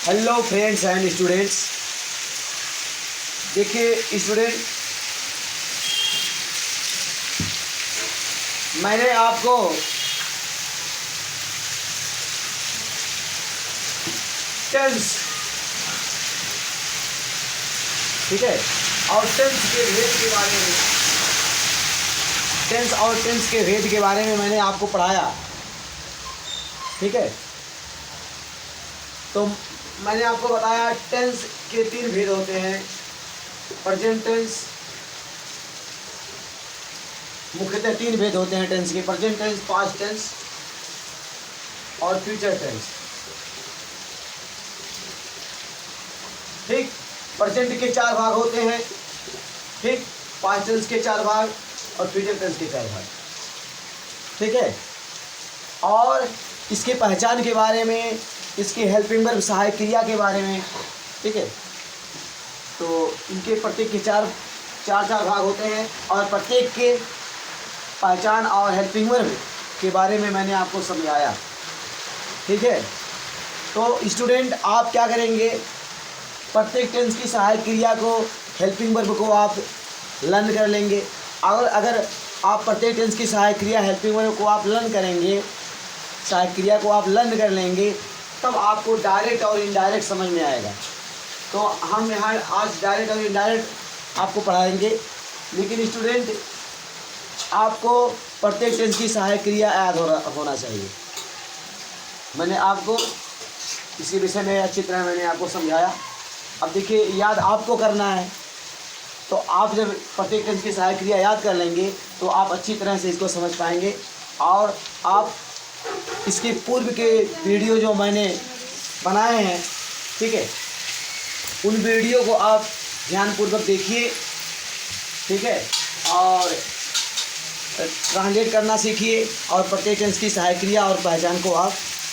Hello friends and students. देखिए student, मैंने आपको टेंस, ठीक है, और टेंस के भेद के बारे में मैंने आपको पढ़ाया, ठीक है। तो मैंने आपको बताया टेंस के 3 भेद होते हैं। प्रेजेंट टेंस, मुख्यतः 3 भेद होते हैं टेंस के: प्रेजेंट टेंस, पास्ट टेंस और फ्यूचर टेंस। ठीक, प्रेजेंट के 4 भाग होते हैं, ठीक, पास्ट टेंस के 4 भाग और फ्यूचर टेंस के 4 भाग, ठीक है। और इसके पहचान के बारे में, इसके हेल्पिंग वर्ब सहायक क्रिया के बारे में, ठीक है। तो इनके प्रत्येक के चार भाग होते हैं और प्रत्येक के पहचान और हेल्पिंग वर्ब के बारे में मैंने आपको समझाया, ठीक है। तो स्टूडेंट, आप क्या करेंगे, प्रत्येक टेंस की सहायक क्रिया को, हेल्पिंग वर्ब को आप लर्न कर लेंगे। अगर आप प्रत्येक टेंस की सहायक क्रिया, हेल्पिंग वर्ब को आप लर्न करेंगे, सहायक क्रिया को आप लर्न कर लेंगे, तब आपको डायरेक्ट और इनडायरेक्ट समझ में आएगा। तो हम यहाँ आज डायरेक्ट और इनडायरेक्ट आपको पढ़ाएंगे, लेकिन स्टूडेंट आपको प्रत्येक टेंस की सहायक क्रिया याद होना चाहिए। मैंने आपको इसी विषय में अच्छी तरह मैंने आपको समझाया। अब देखिए, याद आपको करना है, तो आप जब प्रत्येक टेंस की सहायक क्रिया याद कर लेंगे तो आप अच्छी तरह से इसको समझ पाएंगे। और आप इसके पूर्व के वीडियो जो मैंने बनाए हैं, ठीक है, उन वीडियो को आप ध्यानपूर्वक देखिए, ठीक है, और ट्रांसलेट करना सीखिए और प्रत्येक टेंस की सहायक क्रिया और पहचान को आप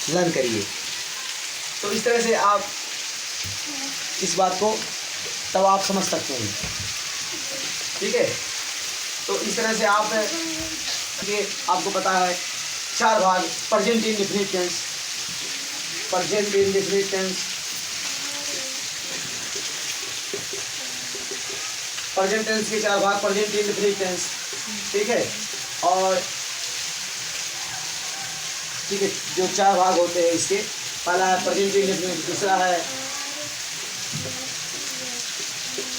लर्न करिए। तो इस तरह से आप इस बात को तब आप समझ सकते हैं, ठीक है। तो इस तरह से आपको पता है 4 भाग: present indefinite tense, present indefinite tense, present tense के 4 भाग, प्रेजेंट इंडेफिनिट टेंस, ठीक है। और ठीक है, जो 4 भाग होते हैं इसके, पहला है प्रेजेंट इंडेफिनिट, दूसरा है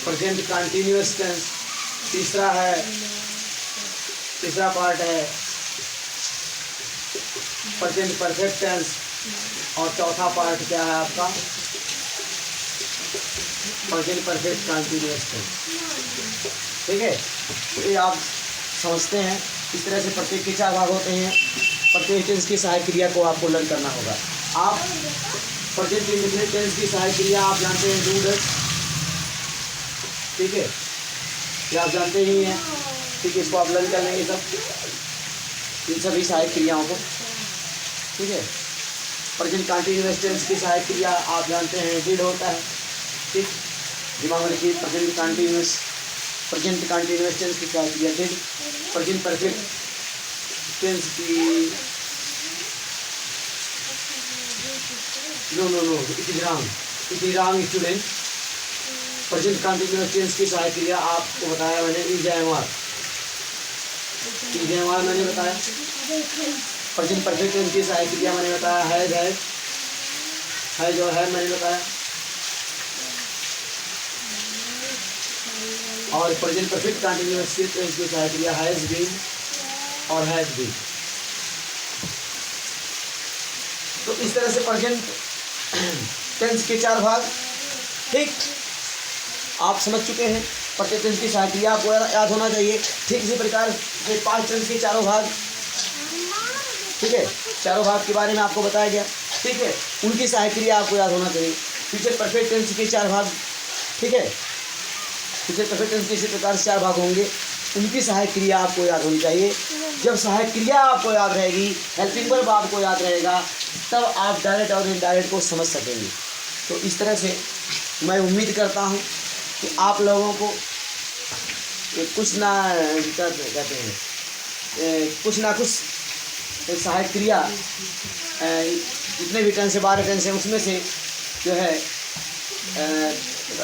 प्रेजेंट कंटिन्यूअस टेंस, तीसरा पार्ट है प्रेजेंट परफेक्ट टेंस, और चौथा पार्ट क्या है आपका, प्रेजेंट परफेक्ट कंटिन्यूअस टेंस, ठीक है। तो ये आप समझते हैं। इस तरह से प्रत्येक के 4 भाग होते हैं। प्रत्येक टेंस की सहायक क्रिया को आपको लर्न करना होगा। आप प्रेजेंट इंडेफिनिट टेंस की सहायक क्रिया आप जानते हैं, डू डज, ठीक है, ये आप जानते ही हैं, ठीक है। इसको आप लर्न कर लेंगे सब, इन सभी सहायक क्रियाओं को, ठीक है। प्रेजेंट कंटिन्यूअस टेंस की सहायक क्रिया आप जानते हैं, डिड होता है, ठीक, दिमाग में रखिए। प्रेजेंट कंटिन्यूअस टेंस की सहायक क्रिया डिड। प्रेजेंट परफेक्ट टेंस की no it is wrong student. Present continuous tense की सहायक क्रिया आपको बताया मैंने, इज मैंने बताया। प्रेजेंट परफेक्ट टेंस की सहायक क्रिया मैंने बताया, है जो है मैंने बताया। और प्रेजेंट परफेक्ट कंटिन्यूअस टेंस की सहायक क्रिया हैज बीन और हैज बीन। तो इस तरह से प्रेजेंट टेंस के 4 भाग, ठीक, आप समझ चुके हैं। प्रत्येक टेंस की सहायक क्रिया आपको याद होना चाहिए। ठीक इसी प्रकार से पास्ट टेंस के 4 भाग, ठीक है, 4 भाग के बारे में आपको बताया गया, ठीक है, उनकी सहायक क्रिया आपको याद होना चाहिए। फ्यूचर परफेक्ट टेंस के 4 भाग, ठीक है, फ्यूचर परफेक्ट टेंस के इसी प्रकार से 4 भाग होंगे, उनकी सहायक क्रिया आपको याद होनी चाहिए। जब सहायक क्रिया आपको याद रहेगी, हेल्पिंग वर्ब आपको याद रहेगा, तब आप डायरेक्ट और इनडायरेक्ट को समझ सकेंगे। तो इस तरह से मैं उम्मीद करता हूँ कि आप लोगों को कुछ ना कुछ सहायक क्रिया जितने भी टेंस है, 12 टेंस है, उसमें से जो है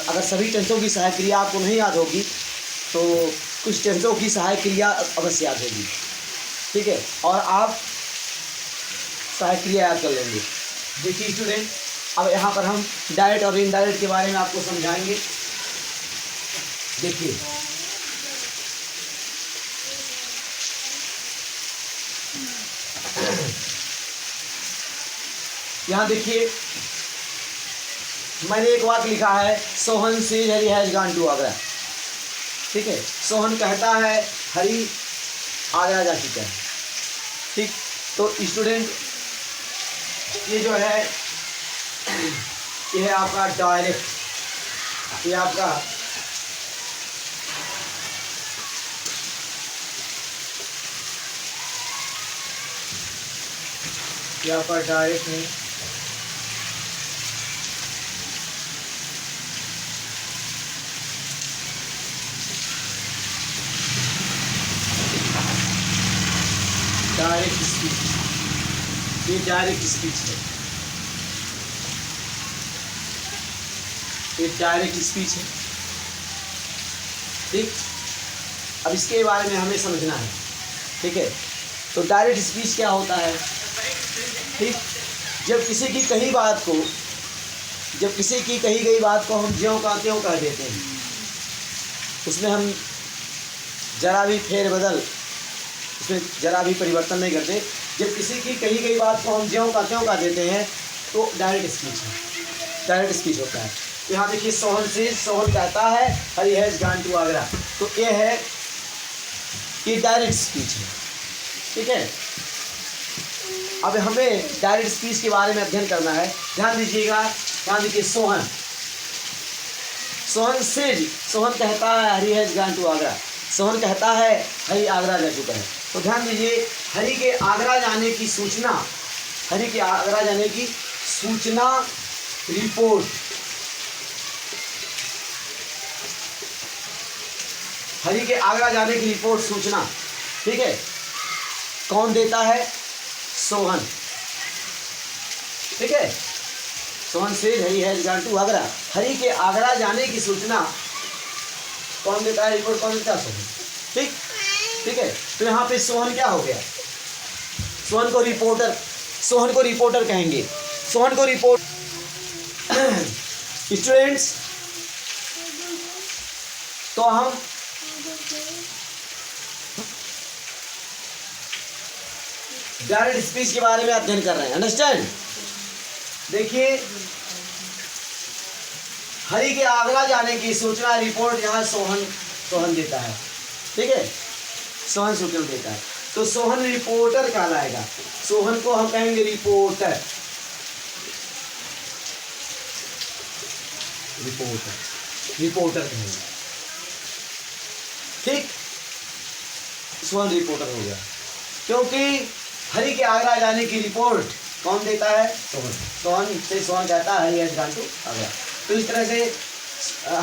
अगर सभी टेंसों की सहायक क्रिया आपको नहीं याद होगी तो कुछ टेंसों की सहायक क्रिया अवश्य याद होगी, ठीक है, और आप सहायक क्रिया याद कर लेंगे। देखिए स्टूडेंट, अब यहाँ पर हम डायरेक्ट और इनडायरेक्ट के बारे में आपको समझाएंगे। देखिए यहाँ देखिए मैंने एक वाक्य लिखा है, सोहन से हरी हैज गॉन टू आगरा। ठीक है, सोहन कहता है हरी आगरा जा चुका है। ठीक, तो स्टूडेंट ये जो है ये है आपका डायरेक्ट, ये आपका डायरेक्ट है। डायरेक्ट स्पीच, ये डायरेक्ट स्पीच है, ये डायरेक्ट स्पीच है। ठीक, अब इसके बारे में हमें समझना है। ठीक है, तो डायरेक्ट स्पीच क्या होता है? ठीक, जब किसी की कही गई बात को हम ज्यों का त्यों कह देते हैं, उसमें हम जरा भी फेरबदल, उसमें जरा भी परिवर्तन नहीं करते। जब किसी की कही गई बात को हम ज्यों का त्यों कह देते हैं तो डायरेक्ट स्पीच है, डायरेक्ट स्पीच होता है। यहाँ देखिए सोहन से, सोहन कहता है Hari has gone to Agra, तो ये है, ये डायरेक्ट स्पीच है। ठीक है, अब हमें डायरेक्ट स्पीच के बारे में अध्ययन करना है। ध्यान दीजिएगा, ध्यान देखिए सोहन, सोहन से, सोहन कहता है Hari has gone to Agra, Sohan कहता है हरी आगरा जा चुका है। तो ध्यान दीजिए, हरी के आगरा जाने की सूचना, हरी के आगरा जाने की सूचना रिपोर्ट, हरी के आगरा जाने की रिपोर्ट सूचना, ठीक है, कौन देता है? सोहन। ठीक है, सोहन से हरी हैज गॉन टू आगरा, हरी के आगरा जाने की सूचना कौन देता है? रिपोर्ट कौन देता है? सोहन। ठीक, ठीक है, तो यहाँ पे सोहन क्या हो गया? सोहन को रिपोर्टर, सोहन को रिपोर्टर कहेंगे, सोहन को रिपोर्ट। स्टूडेंट्स, तो हम डायरेक्ट स्पीच के बारे में अध्ययन कर रहे हैं, अंडरस्टैंड। देखिए, हरी के आगरा जाने की सूचना रिपोर्ट यहाँ सोहन देता है। ठीक है, सोहन सूचना देता है, तो सोहन रिपोर्टर कहलाएगा। सोहन को हम कहेंगे रिपोर्टर, रिपोर्टर कहेंगे। ठीक, सोहन रिपोर्टर हो गया, क्योंकि हरी के आगरा जाने की रिपोर्ट कौन देता है? सोहन। सोहन से सोहन कहता है Hari has gone to Agra, तो इस तरह से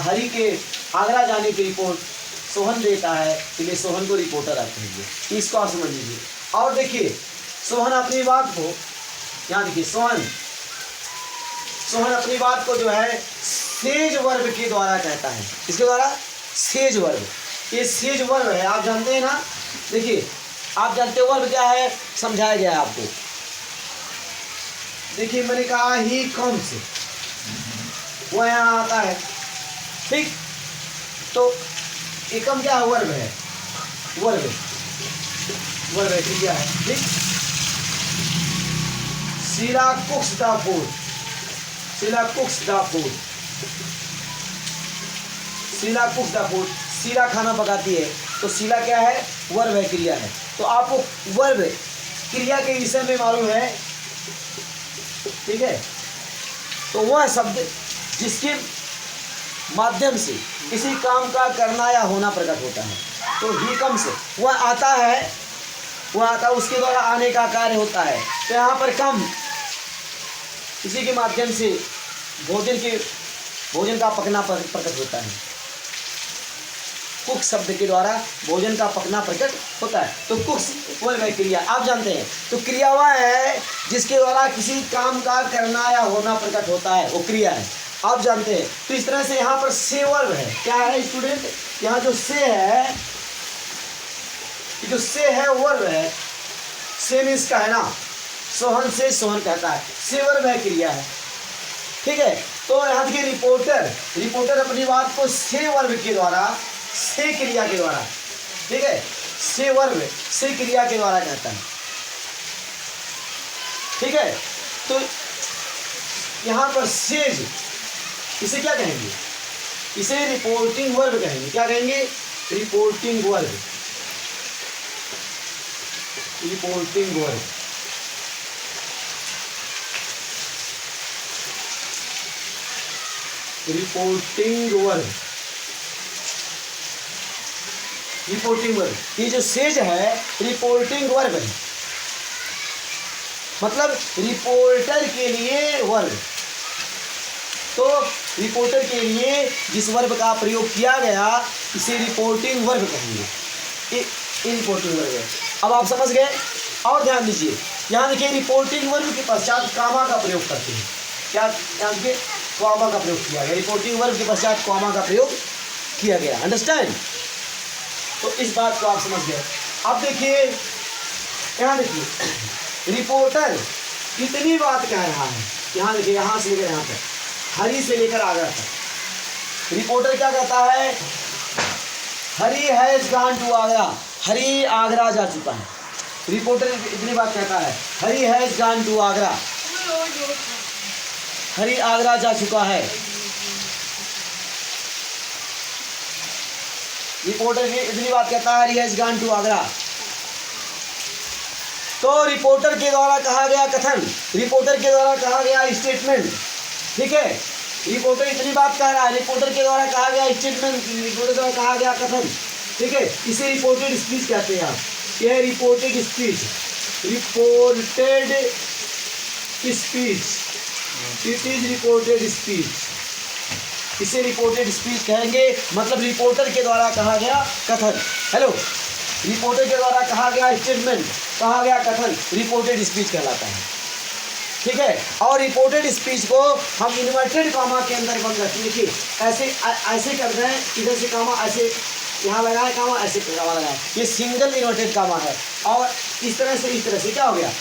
हरी के आगरा जाने की रिपोर्ट सोहन देता है, इसलिए सोहन को रिपोर्टर आप कहेंगे। इसको आप समझ लीजिए। और देखिए, सोहन अपनी बात को, यहाँ देखिए सोहन अपनी बात को जो है सेज वर्ब के द्वारा कहता है। किसके द्वारा? Says verb. ये सेज वर्ब है, आप जानते हैं ना। देखिए, आप जानते हो वर्ब क्या है, समझाया गया है आपको। देखिए, मैंने कहा ही कम से, वो यहाँ आता है। ठीक, तो एकम क्या है? वर्ब है, वर्ब है, क्रिया है। ठीक, Sheela cooks the food, Sheela cooks the food, Sheela cooks the food, Sheela खाना पकाती है, तो शीला क्या है? वर्ब है, क्रिया है। तो आपको वर्ब क्रिया के विषय में मालूम है। ठीक है, तो वह शब्द जिसके माध्यम से किसी काम का करना या होना प्रकट होता है, तो ही कम से वह आता है, उसके द्वारा आने का कार्य होता है। तो यहाँ पर कम किसी के माध्यम से भोजन का पकना प्रकट होता है। कुक शब्द के द्वारा भोजन का पकना प्रकट होता है। तो कुक्स वर्ब है क्रिया, आप जानते हैं। तो क्रिया वह है जिसके द्वारा किसी काम का करना या होना प्रकट होता है, वो क्रिया है, आप जानते हैं। तो इस तरह से यहाँ पर से वर्ब है, क्या है स्टूडेंट, यहाँ जो से है, जो से है वर्ब है, से मीन्स का है ना, सोहन से सोहन कहता है, से वर्ब है क्रिया है, ठीक है। तो यहाँ देखिए रिपोर्टर अपनी बात को से वर्ब के द्वारा, से क्रिया के द्वारा, ठीक है, से वर्ब से क्रिया के द्वारा कहता है, ठीक है। तो यहाँ पर सेज, इसे क्या कहेंगे, इसे रिपोर्टिंग वर्ब कहेंगे, क्या कहेंगे, reporting verb, reporting verb. Reporting verb, reporting verb, ये जो सेज है रिपोर्टिंग वर्ब है, मतलब रिपोर्टर के लिए वर्ब। तो रिपोर्टर के लिए जिस वर्ब का प्रयोग किया गया इसे रिपोर्टिंग वर्ब कहेंगे, ये रिपोर्टिंग वर्ब है। अब आप समझ गए। और ध्यान दीजिए, यहाँ देखिए रिपोर्टिंग वर्ब के पश्चात कॉमा का प्रयोग करते हैं, क्या, यहाँ देखिए कॉमा का प्रयोग किया गया, रिपोर्टिंग वर्ब के पश्चात कॉमा का प्रयोग किया गया, अंडरस्टैंड। तो इस बात को आप समझ गए। अब देखिए यहाँ देखिए रिपोर्टर कितनी बात कह रहा है, यहाँ देखिए, यहाँ से लेकर यहाँ तक, हरी से लेकर आगरा तक। रिपोर्टर क्या कहता है, Hari has gone to Agra, हरी आगरा जा चुका है। रिपोर्टर इतनी बात कहता है, Hari has gone to Agra, हरी आगरा जा चुका है। रिपोर्टर इतनी बात कहता है, Hari has gone to Agra. तो रिपोर्टर के द्वारा कहा गया कथन, रिपोर्टर के द्वारा कहा गया स्टेटमेंट, ठीक है। रिपोर्टर इतनी बात कह रहा है, रिपोर्टर के द्वारा कहा गया स्टेटमेंट, रिपोर्टर द्वारा कहा गया कथन, ठीक है, इसे रिपोर्टेड स्पीच कहते हैं आप। यह reported speech, reported speech, it is reported speech, इसे रिपोर्टेड स्पीच कहेंगे, मतलब रिपोर्टर के द्वारा कहा गया कथन। हेलो, रिपोर्टर के द्वारा कहा गया स्टेटमेंट, कहा गया कथन रिपोर्टेड स्पीच कहलाता है, ठीक है। और रिपोर्टेड स्पीच को हम इन्वर्टेड कॉमा के अंदर बंद रखें, देखिए ऐसे ऐसे कर दें, इधर से कॉमा ऐसे यहाँ लगाए, कॉमा ऐसे कॉमा लगाए, ये सिंगल इन्वर्टेड कॉमा है। और इस तरह से क्या हो गया,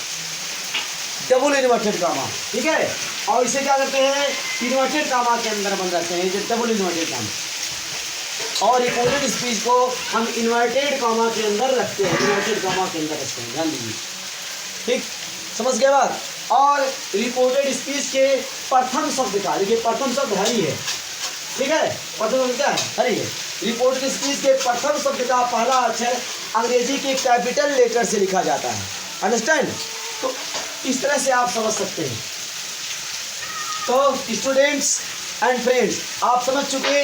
डबल इन्वर्टेड कॉमा, ठीक है। और इसे क्या करते हैं, इन्वर्टेड कॉमा के अंदर बंद रखते हैं, ये डबल इन्वर्टेड कॉमा। और रिपोर्टेड स्पीच को हम इन्वर्टेड कॉमा के अंदर रखते हैं, इन्वर्टेड कॉमा के अंदर रखते हैं, ध्यान दीजिए, ठीक, समझ गए बात। और रिपोर्टेड स्पीच के प्रथम शब्द का, देखिए प्रथम शब्द हरी है, ठीक है, प्रथम शब्द क्या है, हरी है। रिपोर्टेड स्पीच के प्रथम शब्द का पहला अक्षर अंग्रेजी के कैपिटल लेटर से लिखा जाता है, अंडरस्टैंड। तो इस तरह से आप समझ सकते हैं। तो स्टूडेंट्स एंड फ्रेंड्स, आप समझ चुके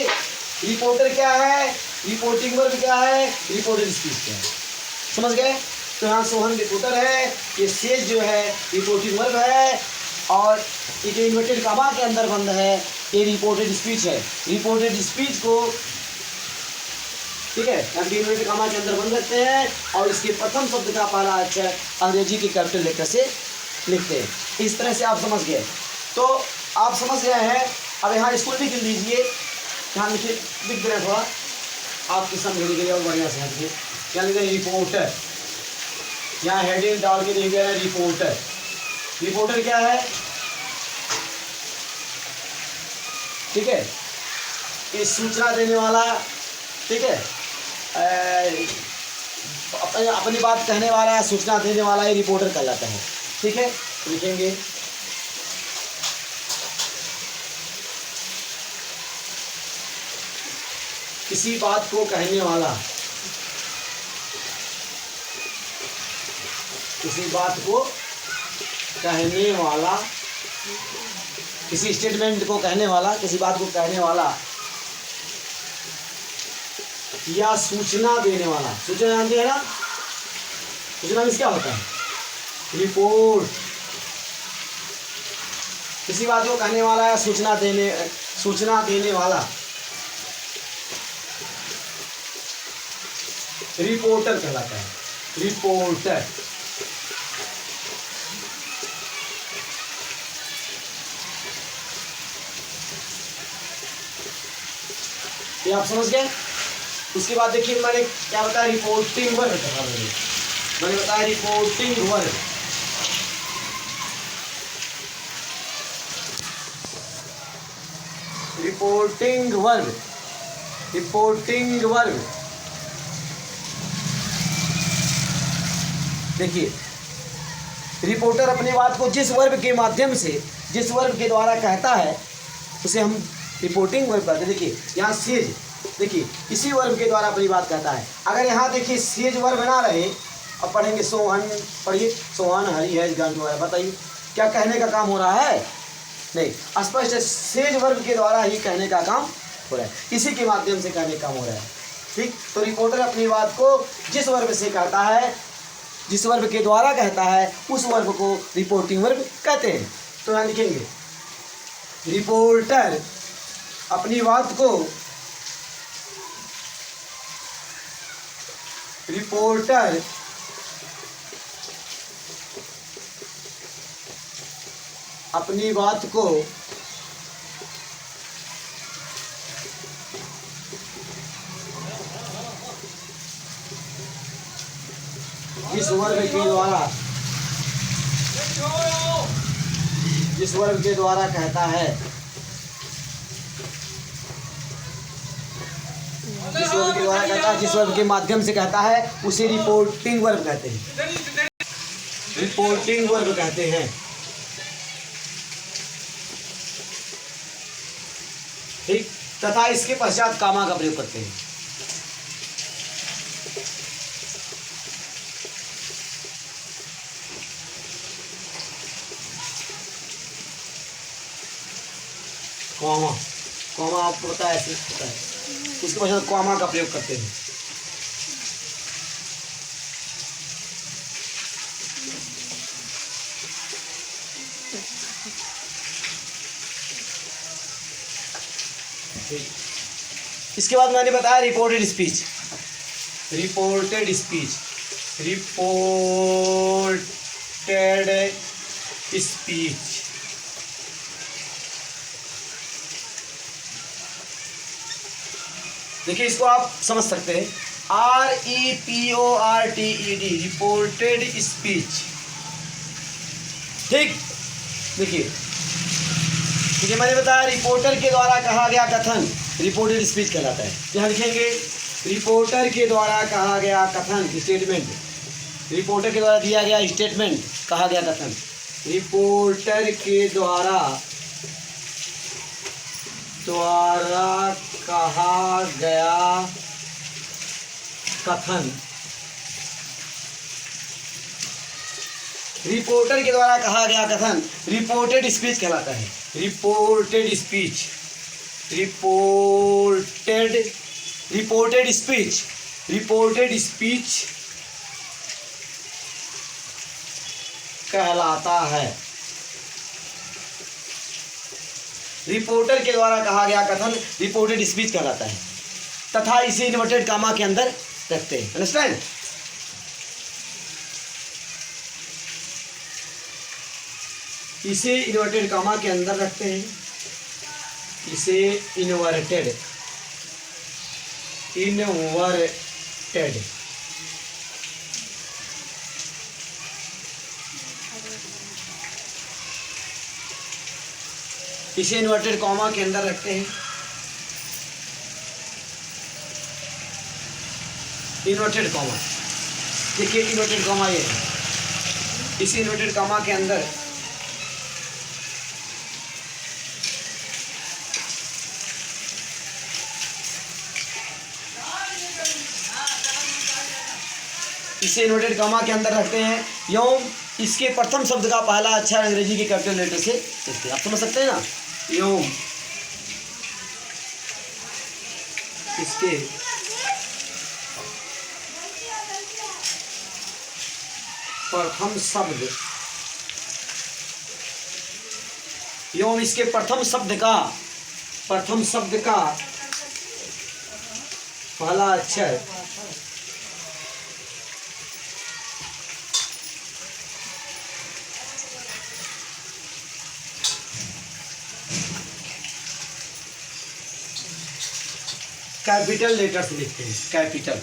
रिपोर्टर क्या है, रिपोर्टिंग वर्ब क्या है, रिपोर्टेड स्पीच क्या है, समझ गए। तो यहाँ सोहन रिपोर्टर है, ये सेज जो है रिपोर्टिंग वर्ब है, और ये जो इन्वर्टेड कॉमा के अंदर बंद है ये रिपोर्टेड स्पीच है। रिपोर्टेड स्पीच को, ठीक है, इन्वर्टेड कॉमा के अंदर बंद रखते हैं और इसके प्रथम शब्द का पहला अक्षर अंग्रेजी के कैपिटल लेटर से लिखते हैं। इस तरह से आप समझ गए। तो आप समझ गए हैं। अब यहाँ स्कूल भी गिन लीजिए, यहाँ लिखिए, लिख दे रहे थोड़ा आपके समझने के लिए और बढ़िया से हटिए। क्या लिख रहे हैं, रिपोर्टर, यहाँ हेडिंग डाल के लिख दे रहे हैं रिपोर्टर। रिपोर्टर क्या है, ठीक है, ये सूचना देने वाला, ठीक है, अपनी बात कहने वाला है, सूचना देने वाला ये रिपोर्टर कहलाता है, ठीक है। लिखेंगे किसी बात को कहने वाला, किसी बात को कहने वाला, किसी स्टेटमेंट को कहने वाला, किसी बात को कहने वाला या सूचना देने वाला। सूचना जानते हैं ना, सूचना में क्या होता है, रिपोर्ट। किसी बात को कहने वाला या सूचना देने वाला, रिपोर्टर कहलाता है, रिपोर्टर। ये आप समझ गए। उसके बाद देखिए मैंने क्या बताया, रिपोर्टिंग वर्ब कहा मैंने बताया reporting verb. Reporting verb, reporting verb. देखिए रिपोर्टर अपनी बात को जिस वर्ब के माध्यम से, जिस वर्ब के द्वारा कहता है उसे हम रिपोर्टिंग वर्ब कहते हैं। देखिए यहाँ सीज, देखिए इसी वर्ब के द्वारा अपनी बात कहता है। अगर यहाँ देखिए सीज वर्ब ना रहे, अब पढ़ेंगे सोहन, पढ़िए सोहन हरी है गान द्वारा, बताइए क्या कहने का काम हो रहा है? नहीं, स्पष्ट सेज वर्ब के द्वारा ही कहने का काम हो रहा है, इसी के माध्यम से कहने का काम हो रहा है। ठीक, तो रिपोर्टर अपनी बात को जिस वर्ब से कहता है, जिस वर्ब के द्वारा कहता है, उस वर्ब को रिपोर्टिंग वर्ब कहते हैं। तो यहाँ लिखेंगे रिपोर्टर अपनी बात को, रिपोर्टर अपनी बात को जिस वर्ग के द्वारा, जिस वर्ग के द्वारा कहता है, जिस वर्ग के द्वारा कहता है, जिस वर्ग के माध्यम से कहता है, उसे रिपोर्टिंग वर्ब कहते हैं, रिपोर्टिंग वर्ब कहते हैं। ठीक, तथा इसके पश्चात कामा का प्रयोग करते हैं। कॉमा, कॉमा आपको पता है ऐसे होता है, उसके पश्चात कॉमा का प्रयोग करते हैं। इसके बाद मैंने बताया reported speech, reported speech, reported speech. देखिए इसको आप समझ सकते हैं, REPORTED, रिपोर्टेड स्पीच। ठीक, देखिए ठीक है, मैंने बताया रिपोर्टर के द्वारा कहा गया कथन रिपोर्टेड स्पीच कहलाता है। यहाँ लिखेंगे रिपोर्टर के द्वारा कहा गया कथन, स्टेटमेंट, रिपोर्टर के द्वारा दिया गया स्टेटमेंट, कहा गया कथन, रिपोर्टर के द्वारा कहा गया कथन, रिपोर्टर के द्वारा कहा गया कथन रिपोर्टेड स्पीच कहलाता है। Reported speech, reported speech, reported speech कहलाता है। रिपोर्टर के द्वारा कहा गया कथन रिपोर्टेड स्पीच कहलाता है, तथा इसे इन्वर्टेड कामा के अंदर रखते हैं। अंडरस्टैंड? इसे इन्वर्टेड कामा के अंदर रखते हैं, इसे इन्वर्टेड इसे इन्वर्टेड कॉमा के अंदर रखते हैं। इन्वर्टेड कॉमा, देखिए इन्वर्टेड कॉमा ये है, इसे इन्वर्टेड कॉमा के अंदर इसे इन्वर्टेड कॉमा के अंदर रखते हैं एवं इसके प्रथम शब्द का पहला अक्षर अंग्रेजी के कैपिटल लेटर से लिखते हैं। आप समझ सकते हैं ना? एवं इसके प्रथम शब्द, एवं इसके प्रथम शब्द का पहला अक्षर कैपिटल लेटर से लिखते हैं, कैपिटल।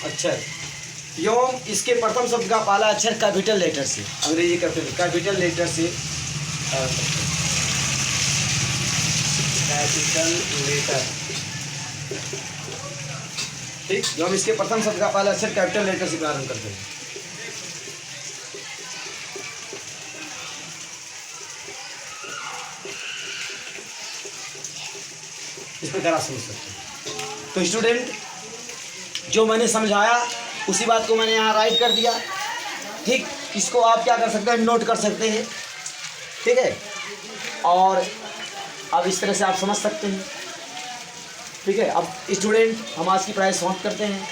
अक्षर एवं इसके प्रथम शब्द का पहला अक्षर कैपिटल लेटर से, अंग्रेजी करते हैं कैपिटल लेटर से, कैपिटल लेटर, ठीक। एवं इसके प्रथम शब्द का पहला अक्षर कैपिटल लेटर से प्रारंभ करते हैं। इस प्रकार आप समझ सकते हैं। तो स्टूडेंट, जो मैंने समझाया उसी बात को मैंने यहाँ राइट कर दिया, ठीक। इसको आप क्या कर सकते हैं, नोट कर सकते हैं, ठीक है। और अब इस तरह से आप समझ सकते हैं, ठीक है। अब स्टूडेंट, हम आज की पढ़ाई समाप्त करते हैं।